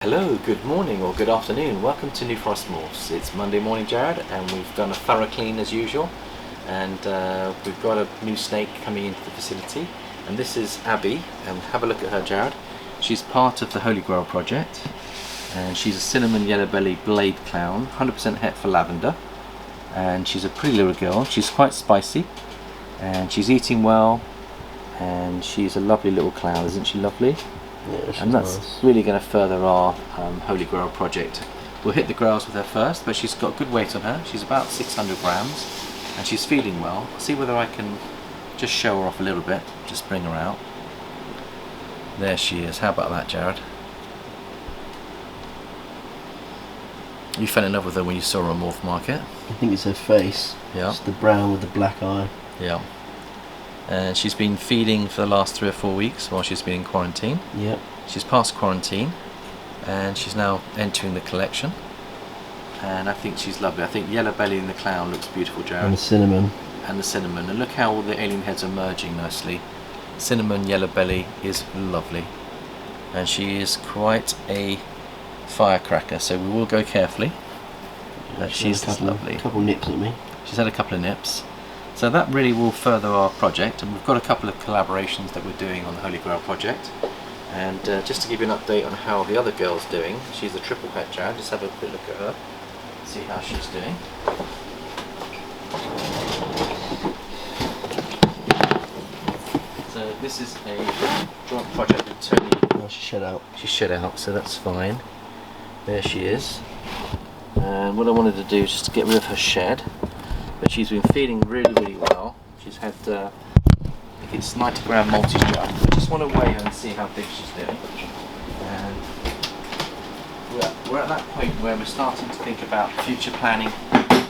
Hello, good morning or good afternoon. Welcome to New Frost Morphs. It's Monday morning, Jared, and we've done a thorough clean as usual. And we've got a new snake coming into the facility. And this is Abby, and have a look at her, Jared. She's part of the Holy Grail Project, and she's a cinnamon yellow belly blade clown, 100% het for lavender. And she's a pretty little girl. She's quite spicy, and she's eating well, and she's a lovely little clown, isn't she lovely? Yeah, and that's nice. really going to further our Holy Grail project. We'll hit the grails with her first, but she's got good weight on her. She's about 600 grams and she's feeding well. I'll see whether I can just show her off a little bit, just bring her out. There she is. How about that, Jared? You fell in love with her when you saw her on Morph Market? I think it's her face. Yeah. It's the brown with the black eye. Yeah. And she's been feeding for the last 3 or 4 weeks while she's been in quarantine. Yep. She's passed quarantine and she's now entering the collection, and I think she's lovely. I think Yellow Belly and the Clown looks beautiful, Jared. And the cinnamon. And the cinnamon. And look how all the alien heads are merging nicely. Cinnamon Yellow Belly is lovely, and she is quite a firecracker, so we will go carefully. But she's lovely. A couple nips at me. She's had a couple of nips. So that really will further our project, and we've got a couple of collaborations that we're doing on the Holy Grail project. And just to give you an update on how the other girl's doing, she's a triple het, Jared. Just have a quick look at her, see how she's doing. So this is a joint project with Tony. Oh, she shed out. She shed out, so that's fine. There she is. And what I wanted to do is just to get rid of her shed. But she's been feeding really well. She's had, I think it's 90 gram multi-jar. I just want to weigh her and see how big she's doing. And we're at that point where we're starting to think about future planning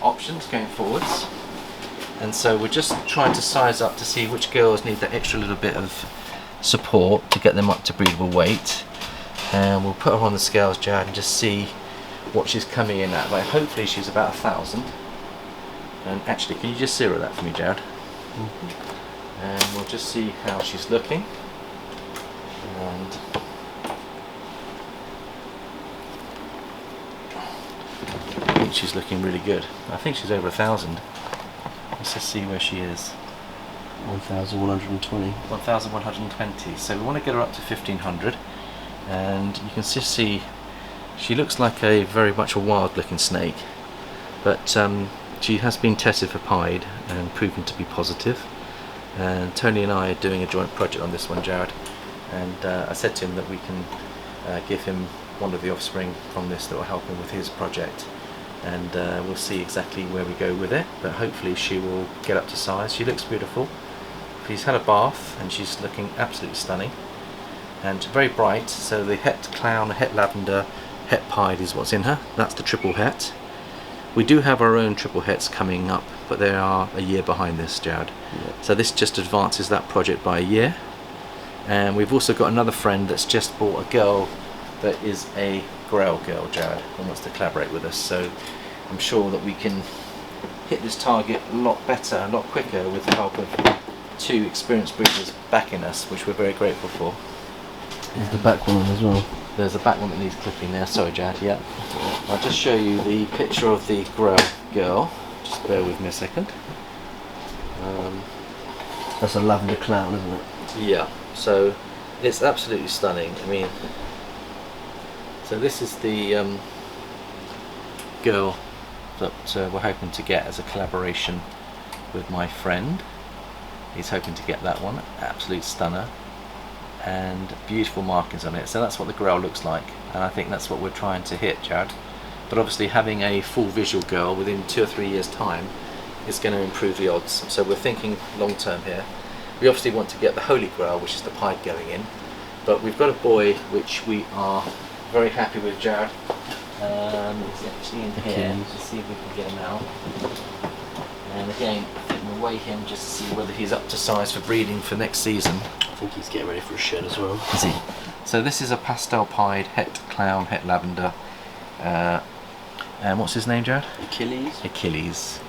options going forwards. And so we're just trying to size up to see which girls need that extra little bit of support to get them up to breathable weight. And we'll put her on the scales, Jared, and just see what she's coming in at. Like, hopefully she's about 1,000. And actually, can you just zero that for me, Jared? Mm-hmm. And we'll just see how she's looking. And I think she's looking really good. I think she's over 1,000. Let's just see where she is. 1,120. 1,120. So we want to get her up to 1,500. And you can just see she looks like a very much a wild looking snake. But she has been tested for pied and proven to be positive, and Tony and I are doing a joint project on this one, Jared, and I said to him that we can give him one of the offspring from this that will help him with his project, and we'll see exactly where we go with it, but hopefully she will get up to size. She looks beautiful. She's had a bath and she's looking absolutely stunning and very bright. So the het clown, het lavender, het pied is what's in her. That's the triple het. We do have our own triple hets coming up, but they are a year behind this, Jared. Yep. So this just advances that project by a year. And we've also got another friend that's just bought a girl that is a Grail girl, Jared, and wants to collaborate with us. So I'm sure that we can hit this target a lot better, a lot quicker with the help of 2 experienced breeders backing us, which we're very grateful for. There's the back one as well. There's a back one that needs clipping there. Sorry, Jared. Yeah. I'll just show you the picture of the Grail girl. Just bear with me a second. That's a lavender clown, isn't it? Yeah. So it's absolutely stunning. I mean, so this is the girl that we're hoping to get as a collaboration with my friend. He's hoping to get that one. Absolute stunner. And beautiful markings on it, so that's what the Grail looks like, and I think that's what we're trying to hit, Jared. But obviously having a full visual girl within 2 or 3 years time is going to improve the odds, so we're thinking long term here. We obviously want to get the Holy Grail, which is the pied going in, but we've got a boy which we are very happy with, Jared. He's actually in here. Let's see if we can get him out. And again, I think we'll weigh him just to see whether he's up to size for breeding for next season. I think he's getting ready for a shed as well. Is he? So this is a pastel pied het clown, het lavender. And what's his name, Jared? Achilles. Achilles.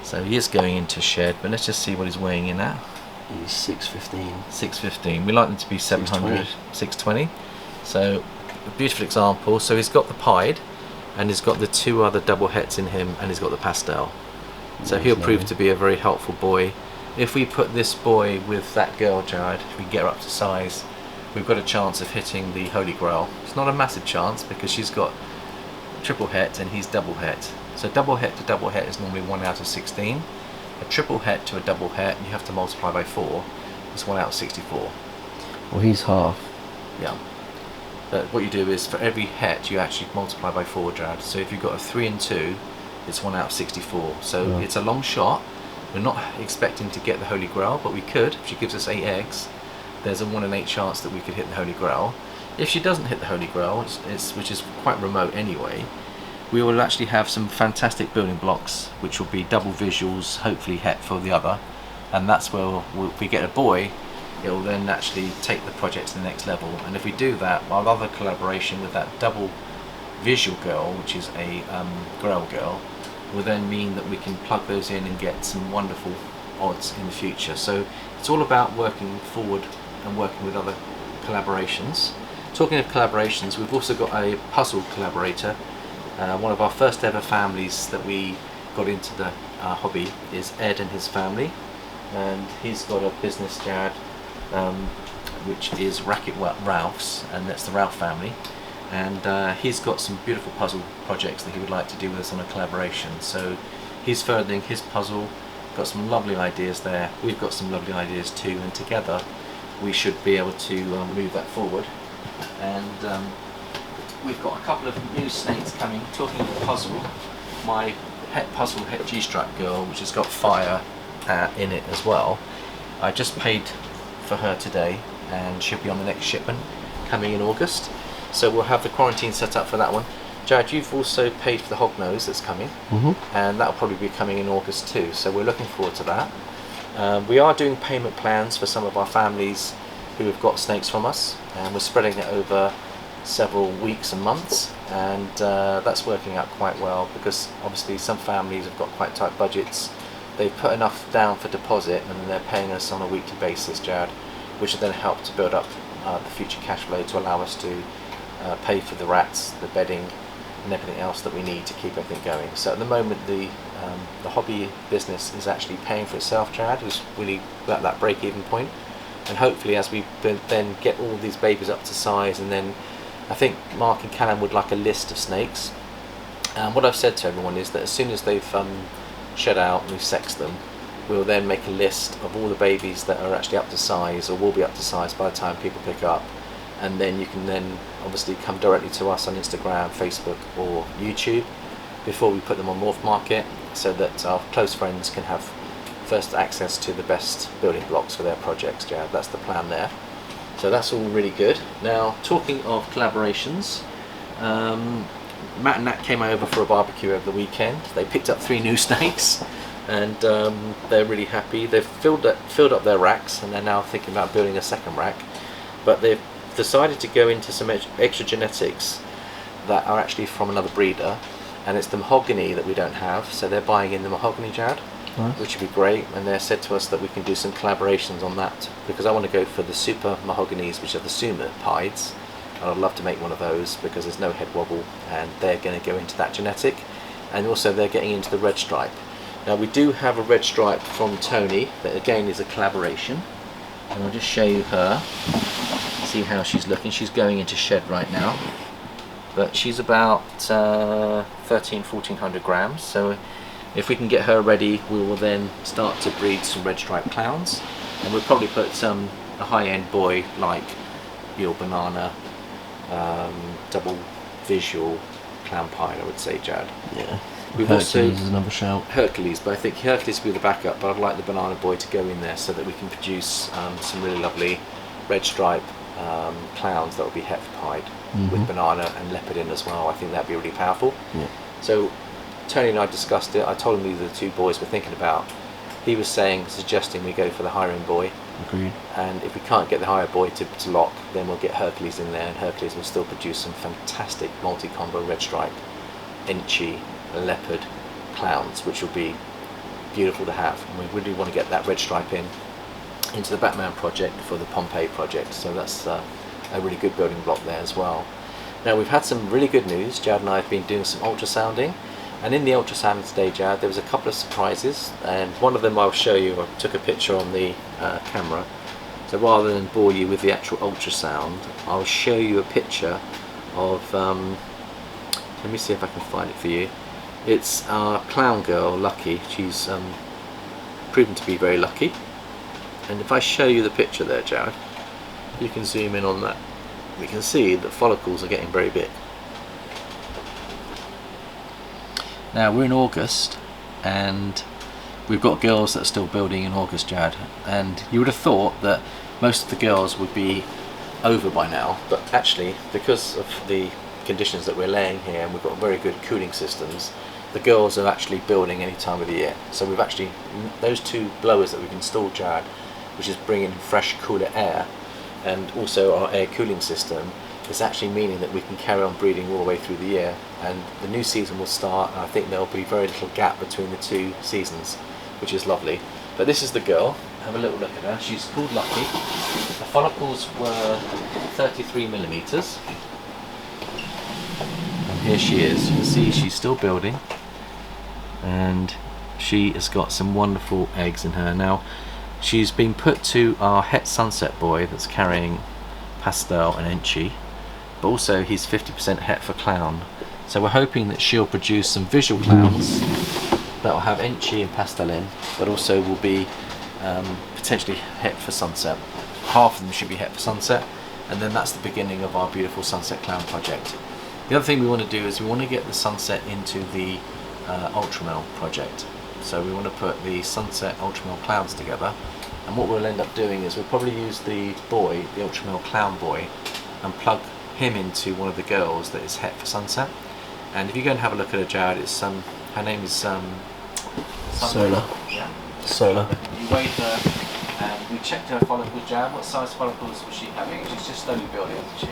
So he is going into shed, but let's just see what he's weighing in at. He's 615. 615. We like them to be 700, 620. So a beautiful example. So he's got the pied, and he's got the 2 other double hets in him, and he's got the pastel. So he'll prove to be a very helpful boy. If we put this boy with that girl, Jared, if we get her up to size, we've got a chance of hitting the Holy Grail. It's not a massive chance because she's got triple het and he's double het. So double het to double het is normally 1 out of 16. A triple het to a double het, you have to multiply by 4. It's 1 out of 64. Well, he's half. Yeah. But what you do is for every het you actually multiply by 4, Jared. So if you've got a 3 and 2, it's 1 out of 64. So it's a long shot. We're not expecting to get the Holy Grail, but we could. If she gives us 8 eggs, there's a 1 in 8 chance that we could hit the Holy Grail. If she doesn't hit the Holy Grail, which is quite remote anyway, we will actually have some fantastic building blocks, which will be double visuals, hopefully het for the other, and that's where if we get a boy, it will then actually take the project to the next level. And if we do that, our other collaboration with that double visual girl, which is a Grail girl, will then mean that we can plug those in and get some wonderful odds in the future. So it's all about working forward and working with other collaborations. Talking of collaborations, we've also got a puzzle collaborator. One of our first ever families that we got into the hobby is Ed and his family, and he's got a business, Jared, which is Racket Ralph's, and that's the Ralph family. And he's got some beautiful puzzle projects that he would like to do with us on a collaboration. So he's furthering his puzzle, got some lovely ideas there, we've got some lovely ideas too, and together we should be able to move that forward. And we've got a couple of new snakes coming. Talking of puzzle, my het puzzle het G-Stripe girl, which has got fire in it as well, I just paid for her today, and she'll be on the next shipment coming in August. So we'll have the quarantine set up for that one. Jared, you've also paid for the hognose that's coming, and that'll probably be coming in August too, so we're looking forward to that. We are doing payment plans for some of our families who have got snakes from us, and we're spreading it over several weeks and months, and that's working out quite well, because obviously some families have got quite tight budgets. They've put enough down for deposit and they're paying us on a weekly basis, Jared, which will then help to build up the future cash flow to allow us to pay for the rats, the bedding, and everything else that we need to keep everything going. So at the moment, the hobby business is actually paying for itself, Jared. It's really at that break-even point, and hopefully as we then get all these babies up to size, and then I think Mark and Callum would like a list of snakes. What I've said to everyone is that as soon as they've shed out and we've sexed them, we'll then make a list of all the babies that are actually up to size, or will be up to size by the time people pick up, and then you can then obviously come directly to us on Instagram, Facebook or YouTube before we put them on Morph Market, so that our close friends can have first access to the best building blocks for their projects, Jared. That's the plan there. So that's all really good. Now, talking of collaborations, Matt and Nat came over for a barbecue over the weekend. They picked up 3 new snakes, and they're really happy. They've filled up their racks, and they're now thinking about building a second rack. But they've decided to go into some extra genetics that are actually from another breeder, and it's the mahogany that we don't have. So they're buying in the mahogany, Jared. Nice. Which would be great, and they said to us that we can do some collaborations on that, because I want to go for the super mahoganies, which are the Sumer pieds, and I'd love to make one of those because there's no head wobble, and they're going to go into that genetic, and also they're getting into the red stripe. Now we do have a red stripe from Tony that again is a collaboration, and I'll just show you her, see how she's looking. She's going into shed right now, but she's about 1400 grams, so if we can get her ready, we will then start to breed some red striped clowns, and we'll probably put a high-end boy like your banana double visual clown pied, I would say, Jared. Yeah. We've Hercules also is another shout. Hercules, but I think Hercules will be the backup, but I'd like the banana boy to go in there so that we can produce some really lovely red stripe clowns that will be het pied with banana and leopard in as well. I think that'd be really powerful. Yeah. So Tony and I discussed it. I told him these are the 2 boys we're thinking about. He was suggesting we go for the higher end boy. Agreed. And if we can't get the higher boy to lock, then we'll get Hercules in there, and Hercules will still produce some fantastic multi-combo red stripe, inchy, leopard clowns, which will be beautiful to have. And we really want to get that red stripe into the Batman project for the Pompeii project. So that's a really good building block there as well. Now we've had some really good news. Jad and I have been doing some ultrasounding, and in the ultrasounding today, Jad, there was a couple of surprises, and one of them I'll show you. I took a picture on the camera, so rather than bore you with the actual ultrasound, I'll show you a picture of, let me see if I can find it for you. It's our clown girl, Lucky. She's proven to be very lucky, and if I show you the picture there, Jared, you can zoom in on that. We can see that follicles are getting very big. Now we're in August, and we've got girls that are still building in August, Jared, and you would have thought that most of the girls would be over by now, but actually, because of the conditions that we're laying here, and we've got very good cooling systems, the girls are actually building any time of the year. So we've actually, those two blowers that we've installed, Jared, which is bringing fresh, cooler air, and also our air cooling system, is actually meaning that we can carry on breeding all the way through the year, and the new season will start, and I think there'll be very little gap between the two seasons, which is lovely. But this is the girl. Have a little look at her. She's called Lucky. The follicles were 33 millimeters, and here she is. You can see she's still building, and she has got some wonderful eggs in her. Now she's been put to our het sunset boy that's carrying pastel and enchi, but also he's 50% het for clown, so we're hoping that she'll produce some visual clowns that will have enchi and pastel in, but also will be potentially het for sunset. Half of them should be het for sunset, and then that's the beginning of our beautiful sunset clown project. The other thing we want to do is we want to get the sunset into the ultramel project. So we want to put the sunset ultramel clowns together, and what we'll end up doing is we'll probably use the boy, the ultramel clown boy, and plug him into one of the girls that is het for sunset. And if you go and have a look at her, Jared, it's her name is Solar. Yeah. Solar. You weighed her, and we checked her follicles, Jared. What size follicles was she having? She's just slowly building, isn't she?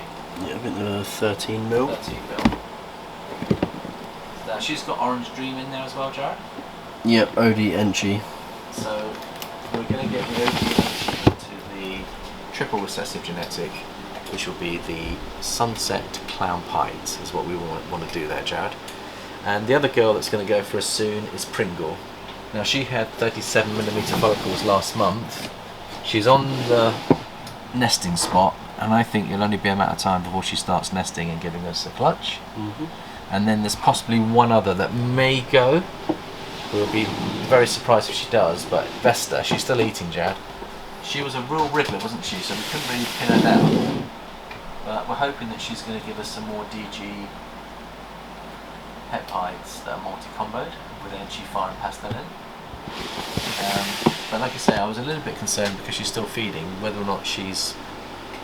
Yeah, I think they're 13 mil. 13 mil. Now she's got Orange Dream in there as well, Jared. Yep, OD Enchi. So we're going to get the OD Enchi into the triple recessive genetic, which will be the Sunset Clown Pieds, is what we want to do there, Jared. And the other girl that's going to go for us soon is Pringle. Now she had 37mm follicles last month. She's on the nesting spot, and I think it'll only be a matter of time before she starts nesting and giving us a clutch. And then there's possibly one other that may go. We'll be very surprised if she does, but Vesta, she's still eating, Jad. She was a real wriggler, wasn't she? So we couldn't really pin her down. But we're hoping that she's going to give us some more DG peptides that are multi-comboed with Enchi, Fire and Pastel in. But like I say, I was a little bit concerned because she's still feeding, whether or not she's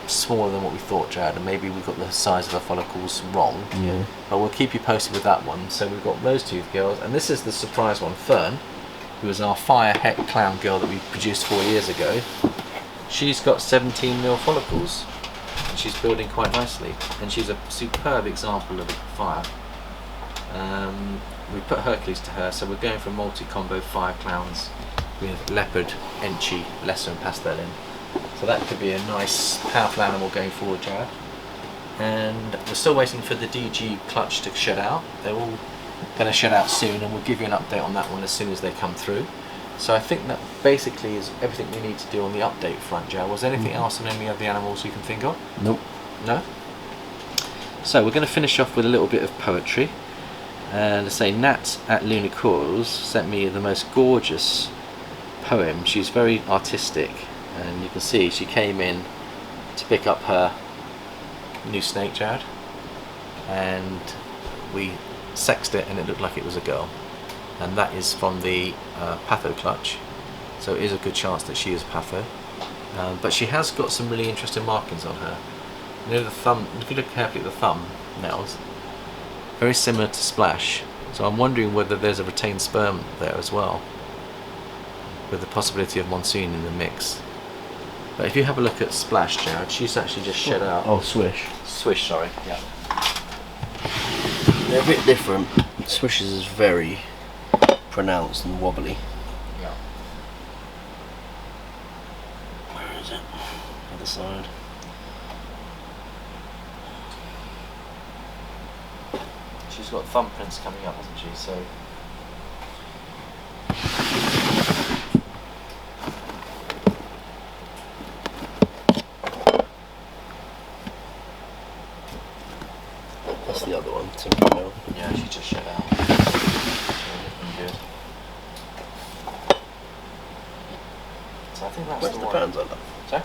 smaller than what we thought, Jad, and maybe we've got the size of her follicles wrong. Yeah. But we'll keep you posted with that one. So we've got those two girls, and this is the surprise one, Fern, who was our fire het clown girl that we produced 4 years ago. She's got 17mm follicles, and she's building quite nicely, and she's a superb example of a fire. We put Hercules to her, so we're going for multi-combo fire clowns with leopard, enchi, lesser and pastel in. So that could be a nice powerful animal going forward, Jared. And we're still waiting for the DG clutch to shed out. They're all going to shed out soon, and we'll give you an update on that one as soon as they come through. So I think that basically is everything we need to do on the update front, Jared. Was there anything else on any of the animals you can think of? Nope. No? So we're going to finish off with a little bit of poetry. And to say, Nat at Lunacorals sent me the most gorgeous poem. She's very artistic, and you can see she came in to pick up her new snake, Jared, and we sexed it and it looked like it was a girl, and that is from the patho clutch, so it is a good chance that she is patho, but she has got some really interesting markings on her. You know, the thumb, if you look carefully at the thumb nails, very similar to Splash, so I'm wondering whether there's a retained sperm there as well, with the possibility of Monsoon in the mix. But if you have a look at Splash, Jared, she's actually just shed out. Oh, Swish. Swish, sorry. Yeah. They're a bit different. Swish's is very pronounced and wobbly. Yeah. Where is it? Other side. she's got thumbprints coming up, hasn't she? So. That's the other one, Tinkerbell. Yeah, she just shut out. Looking good. So I think that's Where's the the one. patterns on that? Sorry?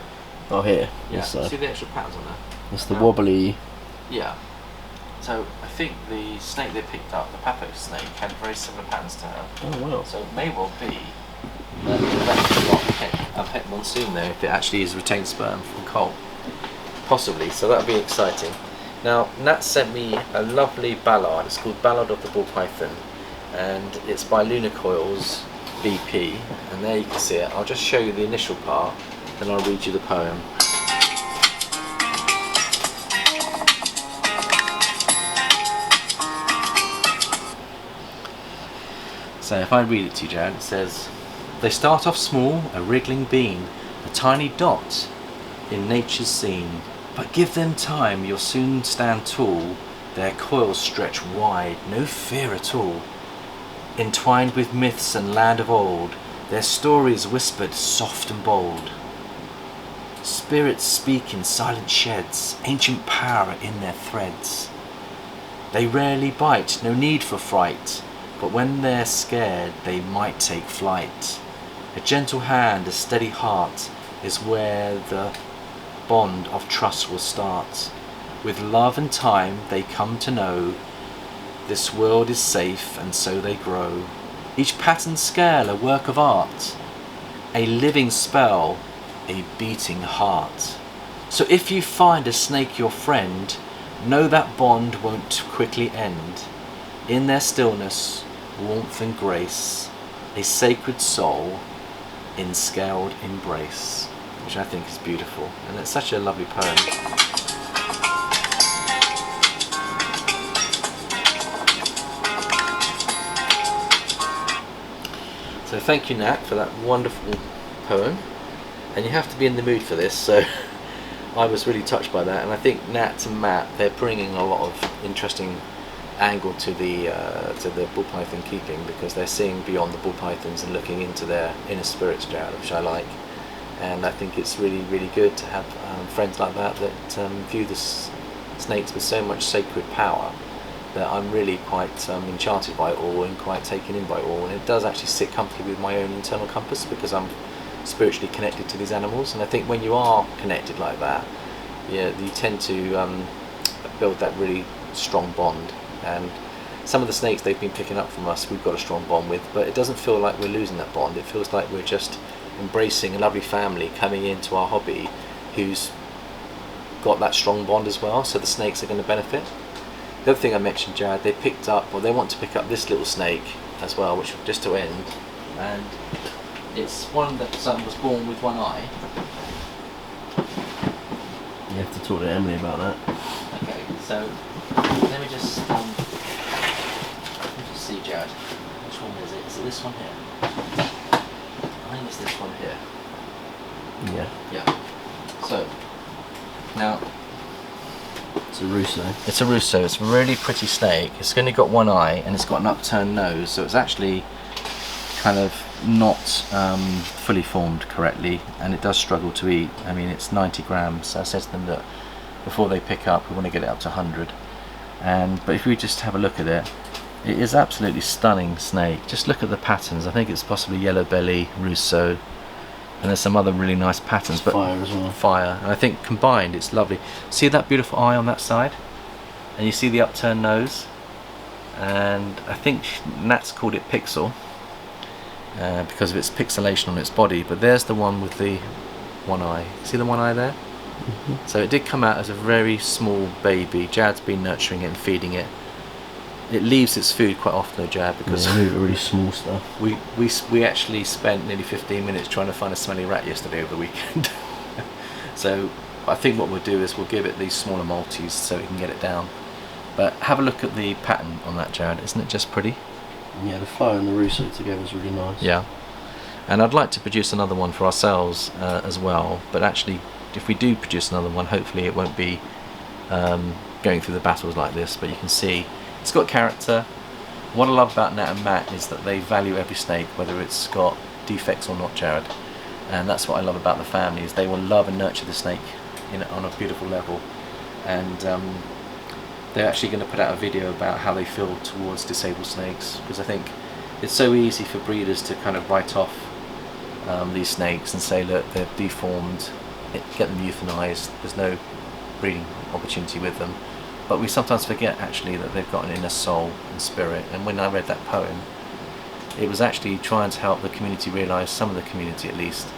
Oh, here. Yeah, This side. see the extra patterns on there? It's the wobbly. Yeah. So I think the snake they picked up, the Papo snake, had very similar patterns to her. Oh, wow. So it may well be that that's got a pet monsoon there if it actually is retained sperm from coal. Possibly, so that would be exciting. Now, Nat sent me a lovely ballad. It's called Ballad of the Ball Python, and it's by Lunar Coils BP, and there you can see it. I'll just show you the initial part, then I'll read you the poem. So if I read it to you, Jared, it says, they start off small, a wriggling bean, a tiny dot in nature's scene. But give them time, you'll soon stand tall. Their coils stretch wide, no fear at all. Entwined with myths and land of old, their stories whispered soft and bold. Spirits speak in silent sheds, ancient power in their threads. They rarely bite, no need for fright, but when they're scared they might take flight. A gentle hand, a steady heart is where the bond of trust will start. With love and time they come to know this world is safe, and so they grow. Each pattern scale a work of art, a living spell, a beating heart. So if you find a snake your friend, know that bond won't quickly end. In their stillness, warmth and grace, a sacred soul in scaled embrace. Which I think is beautiful, and it's such a lovely poem. So thank you, Nat, for that wonderful poem, and you have to be in the mood for this, so I was really touched by that, and I think Nat and Matt, they're bringing a lot of interesting angle to the bull python keeping, because they're seeing beyond the bull pythons and looking into their inner spirits, Jared, which I like. And I think it's really, really good to have friends like that view the snakes with so much sacred power that I'm really quite enchanted by it all and quite taken in by it all. And it does actually sit comfortably with my own internal compass, because I'm spiritually connected to these animals. And I think when you are connected like that, yeah, you tend to build that really strong bond. And some of the snakes they've been picking up from us, we've got a strong bond with, but it doesn't feel like we're losing that bond. It feels like we're just embracing a lovely family coming into our hobby who's got that strong bond as well, so the snakes are going to benefit. The other thing I mentioned, Jared, they picked up, or they want to pick up this little snake as well, which just to end, and it's one that was born with one eye. You have to talk to Emily about that. Okay, so let me just see, Jared, which one is it? Is it this one here? I think it's this one here. Yeah. Yeah. So, now, It's a Russo. it's a Russo. It's a really pretty snake. It's only got one eye and it's got an upturned nose, so it's actually kind of not fully formed correctly, and it does struggle to eat. I mean, it's 90 grams. So I said to them that before they pick up, we want to get it up to 100. But if we just have a look at it, it is absolutely stunning snake. Just look at the patterns. I think it's possibly yellow belly, Russo, and there's some other really nice patterns. But Fire as well. Fire, and I think combined it's lovely. See that beautiful eye on that side, and you see the upturned nose, and I think Nat's called it Pixel because of its pixelation on its body. But there's the one with the one eye. See the one eye there? Mm-hmm. So it did come out as a very small baby. Jad's been nurturing it and feeding it. It leaves its food quite often though, Jad, because really small stuff. we actually spent nearly 15 minutes trying to find a smelly rat yesterday over the weekend. So I think what we'll do is we'll give it these smaller multis so we can get it down. But have a look at the pattern on that, Jared. Isn't it just pretty? Yeah, the Fire and the Russo together is really nice. Yeah. And I'd like to produce another one for ourselves as well. But actually, if we do produce another one, hopefully it won't be going through the battles like this. But you can see It's got character. What I love about Nat and Matt is that they value every snake, whether it's got defects or not, Jared. And that's what I love about the family, is they will love and nurture the snake on a beautiful level. And they're actually going to put out a video about how they feel towards disabled snakes, because I think it's so easy for breeders to kind of write off these snakes and say, look, they're deformed, get them euthanized, there's no breeding opportunity with them. But we sometimes forget actually that they've got an inner soul and spirit. And when I read that poem, it was actually trying to help the community realise, some of the community at least,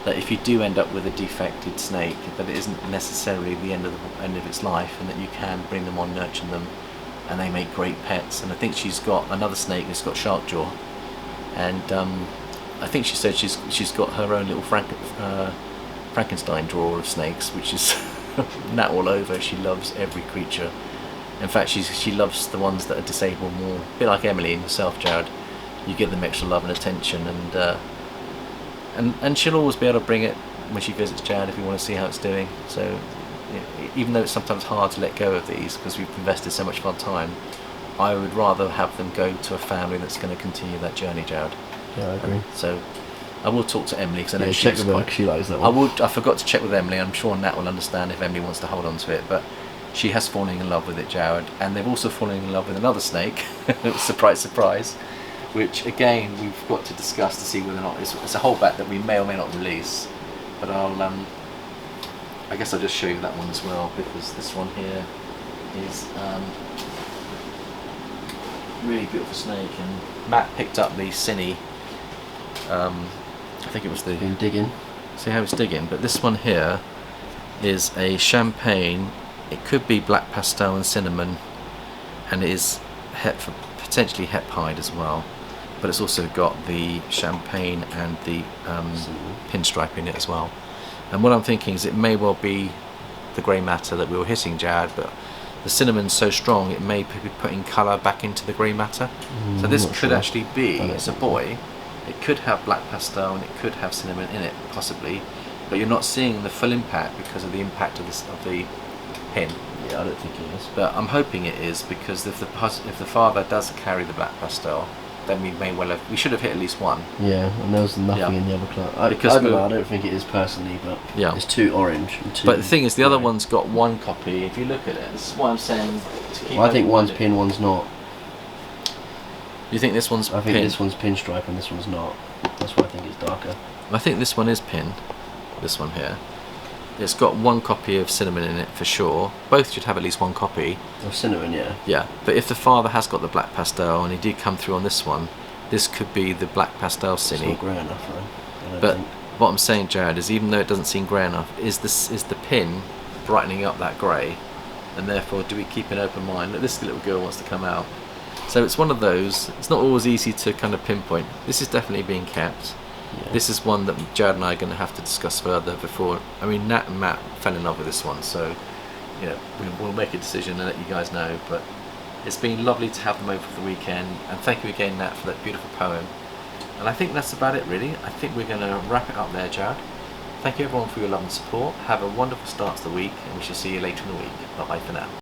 that if you do end up with a defected snake, that it isn't necessarily the end of its life, and that you can bring them on, nurture them, and they make great pets. And I think she's got another snake that's got shark jaw, and I think she said she's got her own little Frankenstein drawer of snakes, which is Nat all over. She loves every creature. In fact, she loves the ones that are disabled more. A bit like Emily and yourself, Jared. You give them extra love and attention, and she'll always be able to bring it when she visits Jared if you want to see how it's doing. So even though it's sometimes hard to let go of these because we've invested so much of our time, I would rather have them go to a family that's going to continue that journey, Jared. Yeah, I agree. So I will talk to Emily, because I know check with her, she likes that one. I forgot to check with Emily. I'm sure Nat will understand if Emily wants to hold on to it, but she has fallen in love with it, Jared, and they've also fallen in love with another snake. Surprise, surprise. Which again we've got to discuss to see whether or not it's a holdback that we may or may not release. But I guess I'll just show you that one as well, because this one here is really beautiful snake, and Matt picked up the Cine. I think it was Been digging. See how it's digging, but this one here is a champagne. It could be black pastel and cinnamon, and it is potentially hep hide as well. But it's also got the champagne and the pinstripe in it as well. And what I'm thinking is it may well be the grey matter that we were hitting, Jared, but the cinnamon's so strong it may be putting colour back into the grey matter. So this could actually be, as a boy, it could have black pastel and it could have cinnamon in it, possibly, but you're not seeing the full impact because of the impact of the pin. Yeah, I don't think it is. But I'm hoping it is, because if the father does carry the black pastel, then we should have hit at least one. Yeah, and there was nothing in the other class. I don't think it is personally, but it's too orange. And too but the thing is, the other one's got one copy. If you look at it, this is what I'm saying. I think one's pin, one's not. You think this one's pin? I think this one's pinstripe and this one's not. That's why I think it's darker. I think this one is pin. This one here. It's got one copy of cinnamon in it for sure. Both should have at least one copy. Of cinnamon, yeah. Yeah, but if the father has got the black pastel and he did come through on this one, this could be the black pastel Cine. It's not grey enough, though. But what I'm saying, Jared, is even though it doesn't seem grey enough, is the pin brightening up that grey, and therefore do we keep an open mind that this little girl wants to come out? So it's one of those. It's not always easy to kind of pinpoint. This is definitely being kept. Yeah. This is one that Jared and I are going to have to discuss further before. I mean, Nat and Matt fell in love with this one, so we'll make a decision and let you guys know. But it's been lovely to have them over for the weekend, and thank you again, Nat, for that beautiful poem. And I think that's about it, really. I think we're going to wrap it up there, Jared. Thank you everyone for your love and support. Have a wonderful start to the week, and we shall see you later in the week. Bye bye for now.